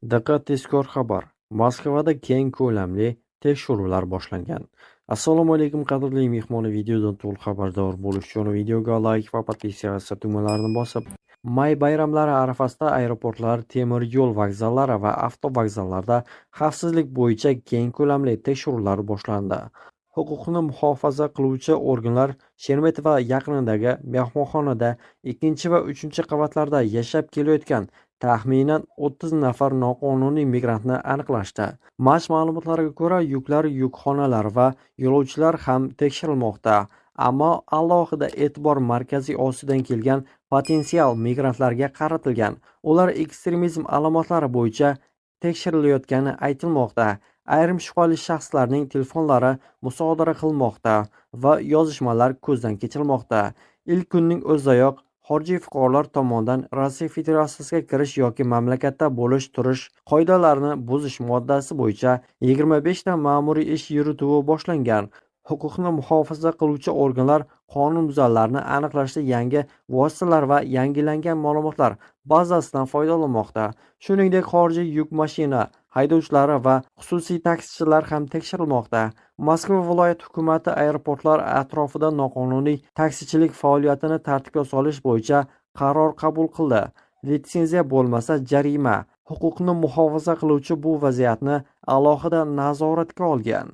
Diqqat, tezkor xabar. Moskvada keng ko'lamli tekshiruvlar boshlangan. Assalomu alaykum qadrli mehmon, videodan to'liq xabardor bo'lish uchun videoga like va podpiskatsiya tugmalarini bosib, may bayramlari arafasida aeroportlar, temir yo'l vokzallari va avtovokzallarda xavfsizlik bo'yicha keng ko'lamli tekshiruvlar boshlandi. Huquqni muhofaza qiluvchi organlar Sheremetyevo yaqinidagi mehmonxonada ikkinchi va uchinchi qavatlarda yashab kelayotgan taxminan 30 nafar noqonuniy migrantni aniqlashdi. Ma'lumotlariga ko'ra, yukxonalar va yo'lovchilar ham tekshirilmoqda. Ammo alohida e'tibor Markaziy Osiyodan kelgan potensial migrantlarga qaratilgan. Ular ekstremizm alomatlari bo'yicha tekshirilayotgani aytilmoqda. Ayrim shubhali shaxslarning telefonlari musodara qilmoqda va yozishmalar ko'zdan kechirilmoqda. Ilk kunning o'zidayoq xorijiy fuqarolar tomonidan Rossiya Federatsiyasiga kirish yoki mamlakatda bo'lish-turish qoidalarini buzish moddasi bo'yicha 25 ta ma'muriy ish yurituvi boshlangan. Huquqni muhofaza qiluvchi organlar qonunbuzarlarni aniqlashda yangi vositalar va yangilangan ma'lumotlar bazasidan foydalanmoqda. Shuningdek, xorijiy yuk mashina haydovchilari va xususiy taksichilar ham tekshirilmoqda. Moskva viloyat hukumati aeroportlar atrofida noqonuniy taksichilik faoliyatini tartibga solish bo'yicha qaror qabul qildi. Litsenziya bo'lmasa jarima. Huquqni muhofaza qiluvchi bu vaziyatni alohida nazoratga olgan.